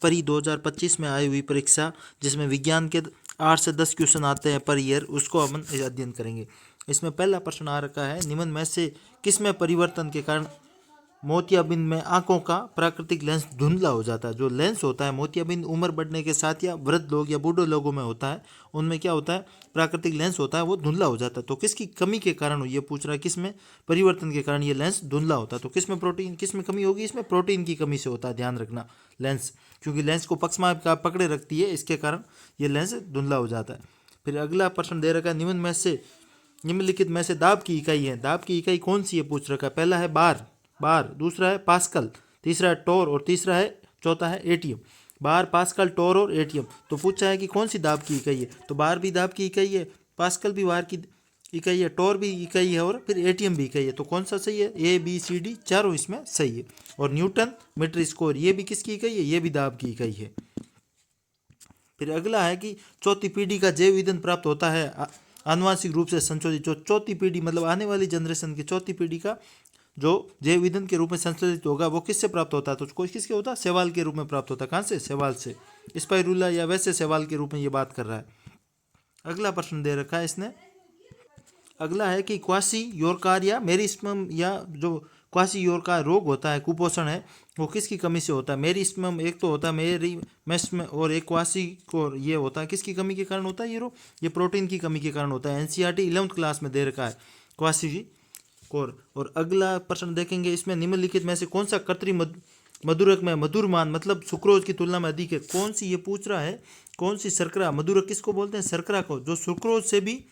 परी 2025 में आई हुई परीक्षा जिसमें विज्ञान के 8 से 10 क्वेश्चन आते हैं पर ईयर, उसको अपन अध्ययन करेंगे। इसमें पहला प्रश्न आ रखा है, निम्न में से किसमें परिवर्तन के कारण मोतियाबिंद में आंखों का प्राकृतिक लेंस धुंधला हो जाता है। जो लेंस होता है मोतियाबिंद उम्र बढ़ने के साथ या वृद्ध लोग या बूढ़े लोगों में होता है, उनमें क्या होता है, प्राकृतिक लेंस होता है वो धुंधला हो जाता है। तो किसकी कमी के कारण, ये पूछ रहा है किसमें परिवर्तन के कारण ये लेंस धुंधला होता है। तो किसमें प्रोटीन, किसमें कमी होगी, इसमें प्रोटीन की कमी से होता है, ध्यान रखना। लेंस, क्योंकि लेंस को पक्षमा पकड़े रखती है, इसके कारण ये लेंस धुंधला हो जाता है। फिर अगला प्रश्न दे रखा है, निम्नलिखित में से दाब की इकाई है, दाब की इकाई कौन सी है पूछ रखा है। पहला है बार, दूसरा है पास्कल, तीसरा है टोर और चौथा है एटीएम। बार, पास्कल, टोर और एटीएम। तो पूछा है कि कौन सी दाब की इकाई है, तो बार भी दाब की इकाई है, पास्कल भी बार की इकाई है, टोर भी इकाई है और फिर एटीएम भी इकाई है। तो कौन सा सही है, ए बी सी डी चारों इसमें सही है। और न्यूटन मीटर स्क्वायर ये भी किसकी इकाई है, ये भी दाब की इकाई है। फिर अगला है कि चौथी पीढ़ी का जैव ईंधन प्राप्त होता है आनुवांशिक रूप से संशोधित। जो चौथी पीढ़ी मतलब आने वाली जनरेशन की चौथी पीढ़ी का जो जैव ईंधन के रूप में संशोधित होगा वो किससे प्राप्त होता है, तो कोई किसके होता है, शैवाल के रूप में प्राप्त होता है। कहाँ से, शैवाल से, स्पाइरुला या वैसे शैवाल के रूप में ये बात कर रहा है। अगला प्रश्न दे रखा है इसने, अगला है कि क्वासी योरकार या मेरिस्मम या जो क्वासी योरकार रोग होता है, कुपोषण है, वो किसकी कमी से होता है। मेरिस्मम एक तो होता है मेरिस्म और एक क्वासी को ये होता है किसकी कमी के कारण होता है ये रोग, ये प्रोटीन की कमी के कारण होता है। एनसीईआरटी 11th क्लास में दे रखा है क्वासी कोर। और अगला प्रश्न देखेंगे, इसमें निम्नलिखित में से कौन सा कृत्रिम मधुरक में मधुर मान मतलब सुक्रोज की तुलना में अधिक है। कौन सी, ये पूछ रहा है कौन सी शर्करा, मधुरक किसको बोलते हैं, शर्करा को, जो सुक्रोज से भी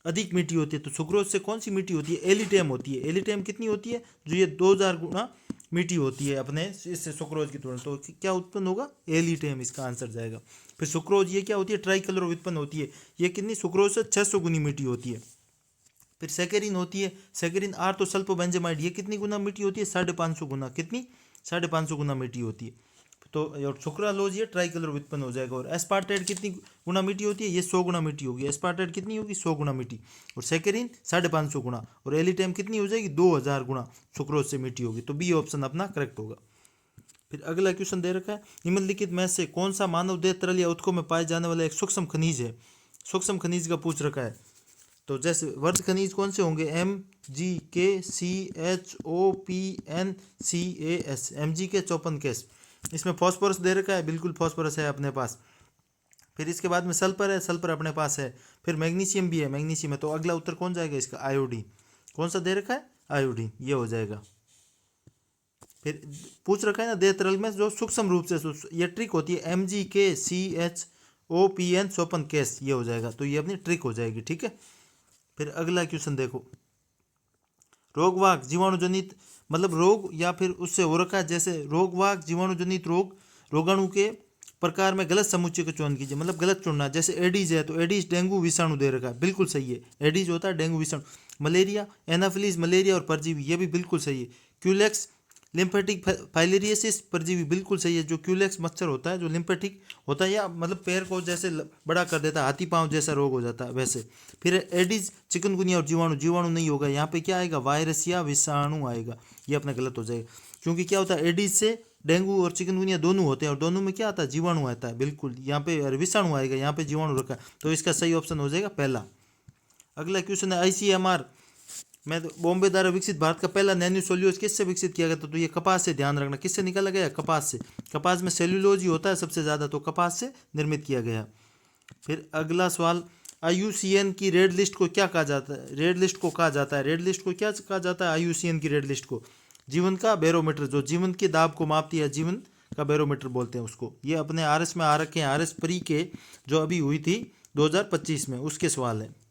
अधिक मीठी होती है। तो सुक्रोज से कौन सी मीठी होती है, एलिटेम होती है। एलिटेम कितनी होती है, जो ये 2000 गुना मीठी होती है अपने इससे सुक्रोज की तुलना। तो क्या उत्पन्न होगा, एलिटेम, इसका आंसर जाएगा। फिर सुक्रोज ये क्या होती है, ट्राई कलर उत्पन्न होती है, ये कितनी, सुक्रोज से 600 गुनी मीठी होती है। फिर सेकेरिन होती है, सेकेरिन आर्थोसल्फोबेंजामाइड, ये कितनी गुना मीठी होती है, 550 गुना, कितनी, 550 गुना मीठी होती है। तो और सुक्रालोज ये ट्राई कलर उत्पन्न हो जाएगा। और एस्पार्टेट कितनी गुना मीठी होती है, ये 100 गुना मीठी होगी। एस्पार्टेट कितनी होगी, 100 गुना मीठी। और सेकेरिन 550 गुना। और एलिटेम कितनी हो जाएगी, 2000 गुना सुक्रोज से मीठी होगी। तो बी ऑप्शन अपना करेक्ट होगा। फिर अगला क्वेश्चन दे रखा है, निम्नलिखित में से कौन सा मानव देह तरल या उत्कों में पाए जाने वाला एक सूक्ष्म खनिज है। सूक्ष्म खनिज का पूछ रखा है। तो जैसे वर्ध खनिज कौन से होंगे, MgKCHOPNCAS, MgK 54 केस। इसमें फॉस्फोरस दे रखा है, बिल्कुल फॉस्फोरस है अपने पास। फिर इसके बाद में सल्फर है, सल्फर अपने पास है। फिर मैग्नीशियम भी है, मैग्नीशियम है। तो अगला उत्तर कौन जाएगा इसका, आयोडीन। कौन सा दे रखा है, आयोडीन, ये हो जाएगा। फिर पूछ रखा है ना देह तरल में जो सूक्ष्म रूप से, ये ट्रिक होती है, MgKCHOPN 54 केस, ये हो जाएगा। तो ये अपनी ट्रिक हो जाएगी, ठीक है। फिर अगला क्वेश्चन देखो, रोगवाहक जीवाणुजनित मतलब रोग या फिर उससे हो रखा है, जैसे रोगवाहक जीवाणुजनित रोग, रोगाणु के प्रकार में गलत समुच्चय का चयन कीजिए, मतलब गलत चुनना। जैसे एडीज है तो एडीज डेंगू विषाणु दे रखा है, बिल्कुल सही है, एडीज होता है डेंगू विषाणु। मलेरिया, एनाफिलीज मलेरिया और परजीवी, ये भी बिल्कुल सही है। क्यूलेक्स लिम्फेटिक फाइलेरियसिस परजीवी, बिल्कुल सही है। जो क्यूलेक्स मच्छर होता है जो लिम्फेटिक होता है या मतलब पैर को जैसे बड़ा कर देता है, हाथी पांव जैसा रोग हो जाता है वैसे। फिर एडिस चिकनगुनिया और जीवाणु, जीवाणु नहीं होगा यहाँ पे, क्या आएगा, वायरस या विषाणु आएगा, ये अपना गलत हो जाएगा। क्योंकि क्या होता है, एडिस से डेंगू और चिकनगुनिया दोनों होते हैं और दोनों में क्या आता है, जीवाणु आता है, बिल्कुल यहाँ पे विषाणु आएगा, यहाँ पे जीवाणु रखा है। तो इसका सही ऑप्शन हो जाएगा पहला। अगला क्वेश्चन है, ICMR में बॉम्बे द्वारा विकसित भारत का पहला नैनो सेल्यूलोज किससे विकसित किया गया था। तो ये कपास से, ध्यान रखना, किससे निकाला गया, कपास से। कपास में सेल्यूलोज ही होता है सबसे ज़्यादा, तो कपास से निर्मित किया गया। फिर अगला सवाल, IUCN की रेड लिस्ट को क्या कहा जाता है, रेड लिस्ट को कहा जाता है, रेड लिस्ट को क्या कहा जाता है, IUCN की रेड लिस्ट को जीवन का बैरोमीटर, जो जीवन के दाब को मापती है, जीवन का बैरोमीटर बोलते हैं उसको। ये अपने RS में आ रखे हैं, RS प्री के जो अभी हुई थी 2025 में, उसके सवाल है।